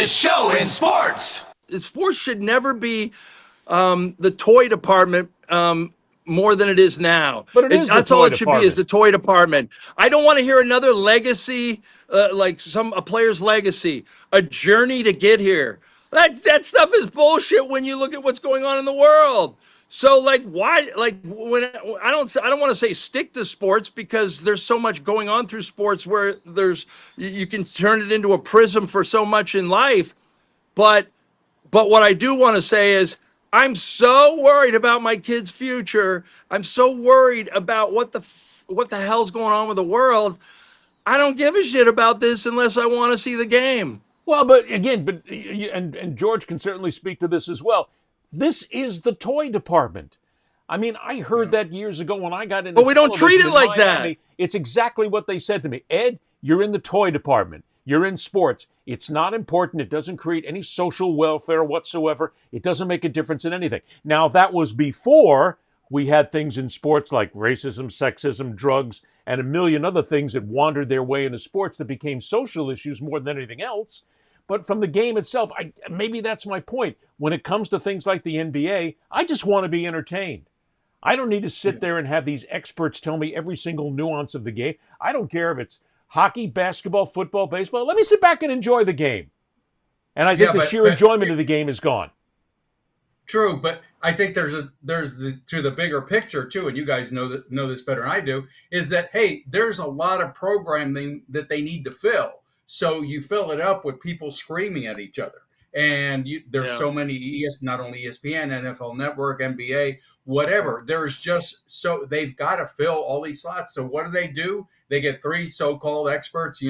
biggest show in sports. Sports should never be the toy department more than it is now. But it is the That's all toy it should be, is department. the toy department. I don't want to hear another legacy, like a player's legacy, a journey to get here. That stuff is bullshit when you look at what's going on in the world. So like why like when I don't want to say stick to sports, because there's so much going on through sports where you can turn it into a prism for so much in life. But what I do want to say is I'm so worried about my kid's future. I'm so worried about what the hell's going on with the world. I don't give a shit about this unless I want to see the game. Well, but again, and George can certainly speak to this as well. This is the toy department. I mean, I heard that years ago when I got into But we don't treat it like that. It's exactly what they said to me. Ed, you're in the toy department. You're in sports. It's not important. It doesn't create any social welfare whatsoever. It doesn't make a difference in anything. Now, that was before we had things in sports like racism, sexism, drugs, and a million other things that wandered their way into sports that became social issues more than anything else. But from the game itself, maybe that's my point. When it comes to things like the NBA, I just want to be entertained. I don't need to sit there and have these experts tell me every single nuance of the game. I don't care if it's hockey, basketball, football, baseball. Let me sit back and enjoy the game. And I think the sheer enjoyment of the game is gone. True, but I think there's the bigger picture too, and you guys know this better than I do, is that hey, there's a lot of programming that they need to fill. So you fill it up with people screaming at each other. And there's so many not only ESPN, NFL Network, NBA, whatever. There's just they've got to fill all these slots. So what do? They get three so-called experts,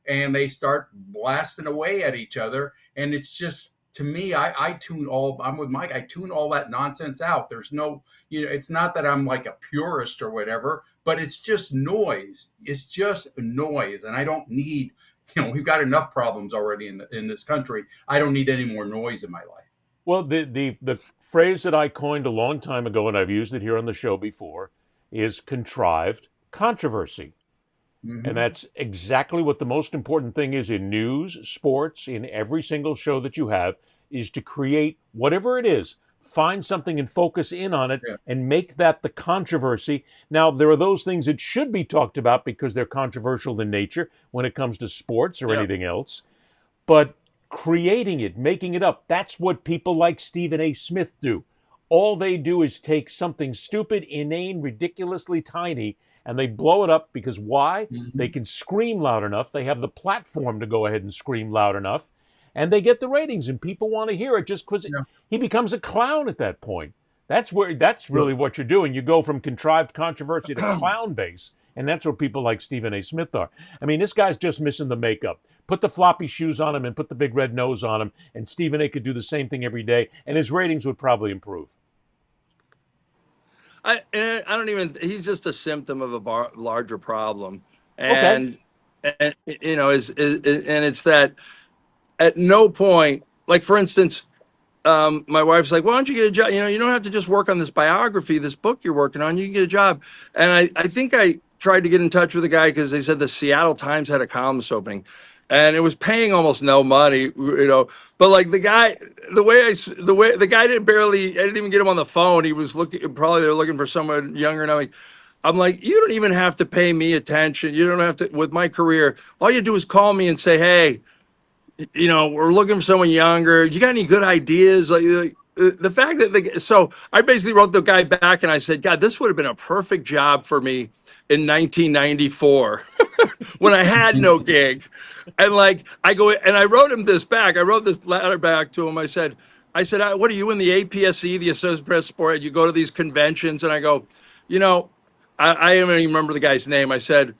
and they start blasting away at each other. And it's just, to me, I'm with Mike. I tune all that nonsense out. There's no, it's not that I'm like a purist or whatever, but it's just noise. It's just noise. And I don't need, we've got enough problems already in this country. I don't need any more noise in my life. Well, the phrase that I coined a long time ago, and I've used it here on the show before, is contrived controversy. Mm-hmm. And that's exactly what the most important thing is in news, sports, in every single show that you have, is to create whatever it is. Find something and focus in on it and make that the controversy. Now, there are those things that should be talked about because they're controversial in nature when it comes to sports or anything else. But creating it, making it up, that's what people like Stephen A. Smith do. All they do is take something stupid, inane, ridiculously tiny, and they blow it up because why? Mm-hmm. They can scream loud enough. They have the platform to go ahead and scream loud enough. And they get the ratings, and people want to hear it just because he becomes a clown at that point. That's really what you're doing. You go from contrived controversy to clown base, and that's what people like Stephen A. Smith are. I mean, this guy's just missing the makeup. Put the floppy shoes on him and put the big red nose on him, and Stephen A. could do the same thing every day, and his ratings would probably improve. I don't even. He's just a symptom of a larger problem, and it's that. At no point, like for instance, my wife's like, why don't you get a job? You don't have to just work on this biography, this book you're working on. You can get a job. And I think I tried to get in touch with the guy because they said the Seattle Times had a columnist opening, and it was paying almost no money, But like the guy I didn't even get him on the phone. He was probably they're looking for someone younger. And I'm like, you don't even have to pay me attention. You don't have to, with my career. All you do is call me and say, hey, we're looking for someone younger. You got any good ideas? Like the fact that so I basically wrote the guy back and I said, God, this would have been a perfect job for me in 1994 when I had no gig. And I wrote him this back. I wrote this letter back to him. I said, what are you in the APSC, the Associated Press Sport? You go to these conventions, and I go, I don't even remember the guy's name. I said,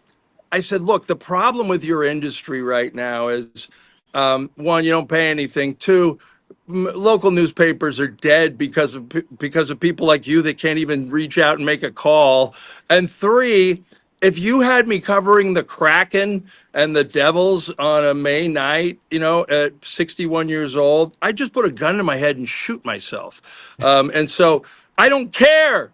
look, the problem with your industry right now is, one, you don't pay anything. Two, local newspapers are dead because of people like you that can't even reach out and make a call. And three, if you had me covering the Kraken and the Devils on a May night, at 61 years old, I'd just put a gun to my head and shoot myself. And so I don't care.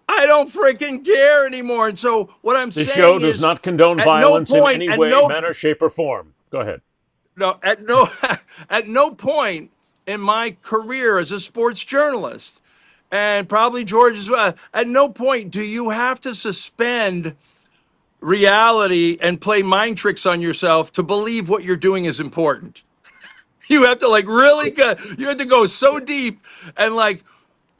I don't freaking care anymore. And so what I'm saying is, the show does not condone violence in any way, manner, shape, or form. Go ahead. no, at no, at no point in my career as a sports journalist, and probably George as well, at no point do you have to suspend reality and play mind tricks on yourself to believe what you're doing is important. You have to like really go, you have to go so deep and like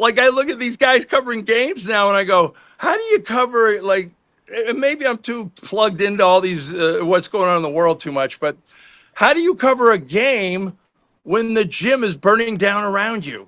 I look at these guys covering games now and I go, how do you cover it? Like, and maybe I'm too plugged into all these what's going on in the world too much, but how do you cover a game when the gym is burning down around you?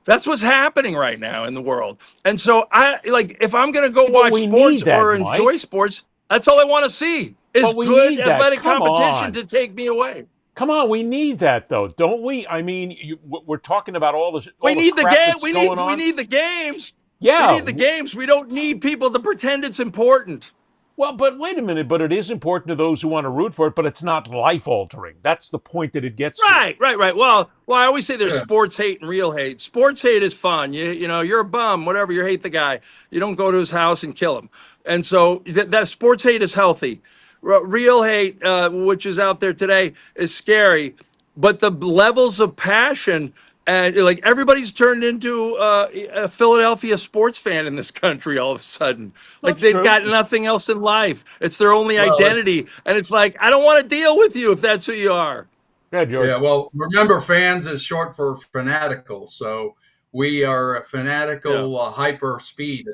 That's what's happening right now in the world. And so I like if I'm going to go But watch we sports need that, or enjoy Mike. sports, that's all I want to see is But we good need that. athletic Come competition on. to take me away. Come on, we need that though, don't we? I mean, we're talking about all We the need the crap game. that's going We on. need the games. We Yeah. need the games. We don't need people to pretend it's important. Well, but wait a minute. But it is important to those who want to root for it. But it's not life altering. That's the point that it gets to. Right. Well, I always say there's Yeah. sports hate and real hate. Sports hate is fun. You know, you're a bum, whatever. You hate the guy. You don't go to his house and kill him. And so that sports hate is healthy. Real hate, which is out there today, is scary. But the levels of passion and like everybody's turned into a Philadelphia sports fan in this country all of a sudden. Like That's they've true. got nothing else in life. It's their only Well, identity. And it's like, I don't want to deal with you if that's who you are. Yeah, George. Yeah, well, remember, fans is short for fanatical, so we are fanatical hyper speed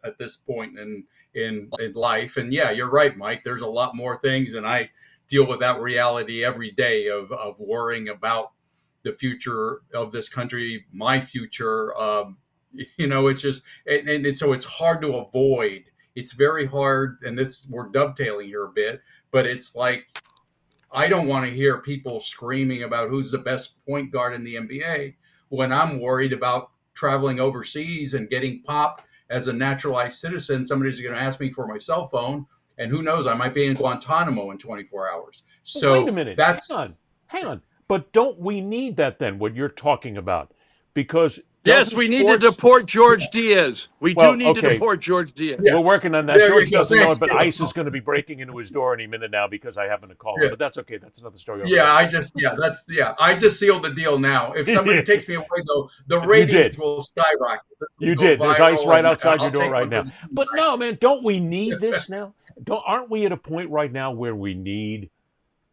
at this point in life. And yeah, you're right, Mike. There's a lot more things, and I deal with that reality every day of worrying about the future of this country, my future. It's just and so it's hard to avoid. It's very hard, and this we're dovetailing here a bit, but it's like I don't want to hear people screaming about who's the best point guard in the NBA when I'm worried about traveling overseas and getting popped as a naturalized citizen. Somebody's going to ask me for my cell phone, and who knows, I might be in Guantanamo in 24 hours. Well, So wait a minute. that's Hang on. But don't we need that then? What you're talking about? Because Yes, doesn't we need to sports- deport George Diaz. We Well, do need to okay. deport George Diaz. Yeah. We're working on that. There you George go. doesn't know Thank it, but you. ICE is going to be breaking into his door any minute now because I happen to call him. Yeah. But that's okay. That's another story. I just sealed the deal now. If somebody takes me away, though, the ratings did. will skyrocket. This will You go did. There's viral, ICE right and outside I'll your door take right one now. for the But no, man, don't we need this now? Aren't we at a point right now where we need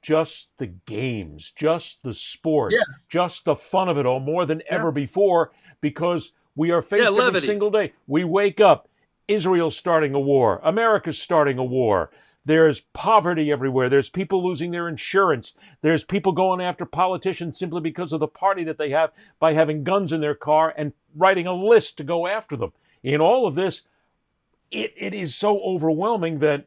just the games, just the sport, Yeah. just the fun of it all more than ever before? Because we are faced every levity. single day. We wake up, Israel's starting a war, America's starting a war. There's poverty everywhere. There's people losing their insurance. There's people going after politicians simply because of the party that they have by having guns in their car and writing a list to go after them. In all of this, it is so overwhelming that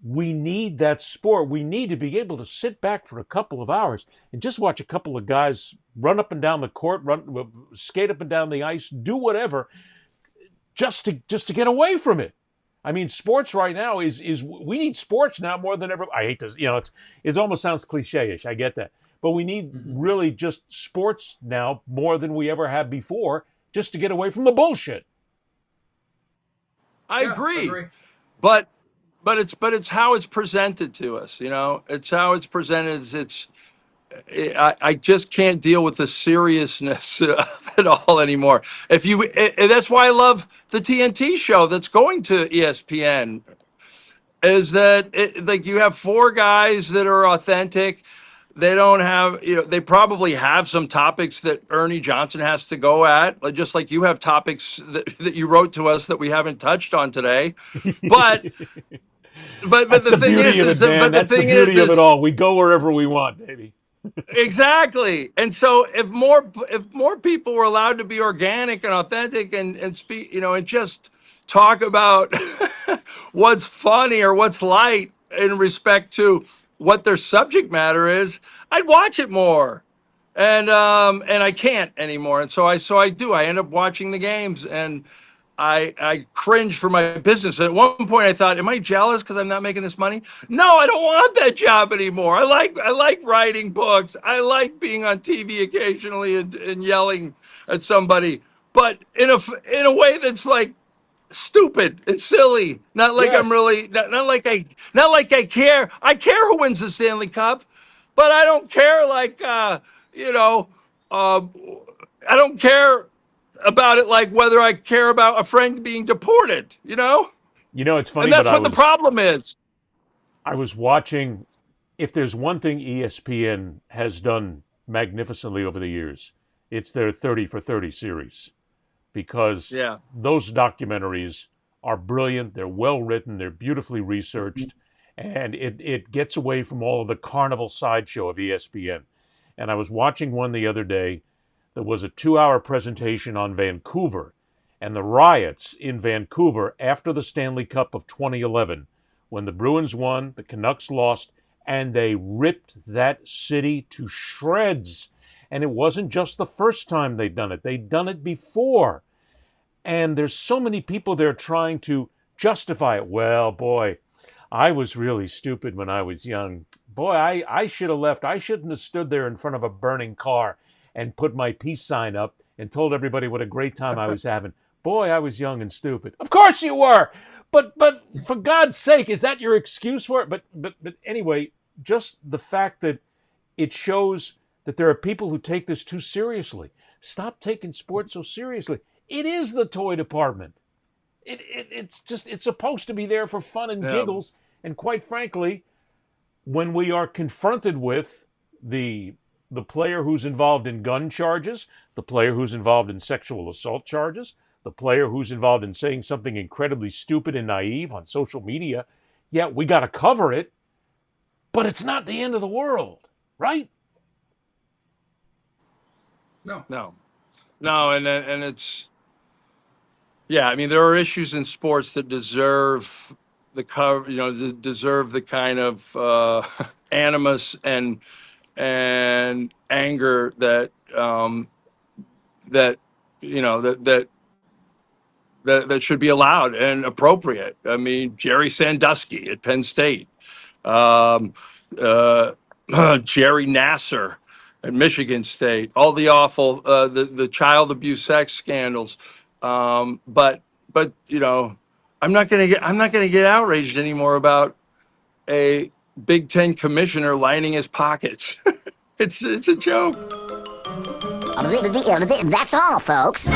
we need that sport. We need to be able to sit back for a couple of hours and just watch a couple of guys run up and down the court, skate up and down the ice, do whatever, just to get away from it. I mean, sports right now is we need sports now more than ever. I hate to, it almost sounds cliche-ish. I get that, but we need really just sports now more than we ever have before, just to get away from the bullshit. I agree. But it's how it's presented to us. It's how it's presented. I just can't deal with the seriousness of it all anymore. That's why I love the TNT show that's going to ESPN. Is that like you have four guys that are authentic. They don't have, they probably have some topics that Ernie Johnson has to go at, just like you have topics that you wrote to us that we haven't touched on today. But That's the thing beauty of is, it, man. That's the beauty of it all. We go wherever we want, baby. Exactly. And so if more people were allowed to be organic and authentic and speak, and just talk about what's funny or what's light in respect to what their subject matter is, I'd watch it more. And I can't anymore. And so I do. I end up watching the games and I cringe for my business. At one point I thought, am I jealous because I'm not making this money? No, I don't want that job anymore. I like writing books. I like being on TV occasionally and yelling at somebody, but in a way that's like stupid and silly. Not like Yes. I'm really not like I care. I care who wins the Stanley Cup. but I don't care. Like, you know, I don't care about it like whether I care about a friend being deported. You know, It's funny, and but that's what the problem is. I was watching. If there's one thing ESPN has done magnificently over the years, it's their 30 for 30 series, because Yeah. those documentaries are brilliant. They're well written. They're beautifully researched, and it gets away from all of the carnival sideshow of ESPN. And I was watching one the other day that was a 2-hour presentation on Vancouver and the riots in Vancouver after the Stanley Cup of 2011, when the Bruins won, the Canucks lost, and they ripped that city to shreds. And it wasn't just the first time they'd done it. They'd done it before. And there's so many people there trying to justify it. Well, boy, I was really stupid when I was young. Boy, I should have left. I shouldn't have stood there in front of a burning car and put my peace sign up and told everybody what a great time I was having. Boy, I was young and stupid. Of course you were. But for God's sake, is that your excuse for it? But anyway, just the fact that it shows that there are people who take this too seriously. Stop taking sports so seriously. It is the toy department. It's supposed to be there for fun and giggles. And quite frankly, when we are confronted with the player who's involved in gun charges, the player who's involved in sexual assault charges, the player who's involved in saying something incredibly stupid and naive on social media, yeah, we got to cover it, but it's not the end of the world, right? No, and it's, yeah. I mean, there are issues in sports that deserve the cover, deserve the kind of animus and anger that that that should be allowed and appropriate. I mean, Jerry Sandusky at Penn State, um, uh, Jerry Nasser at Michigan State, all the awful, the child abuse sex scandals. But I'm not gonna get outraged anymore about a Big Ten commissioner lining his pockets. It's a joke. That's all, folks.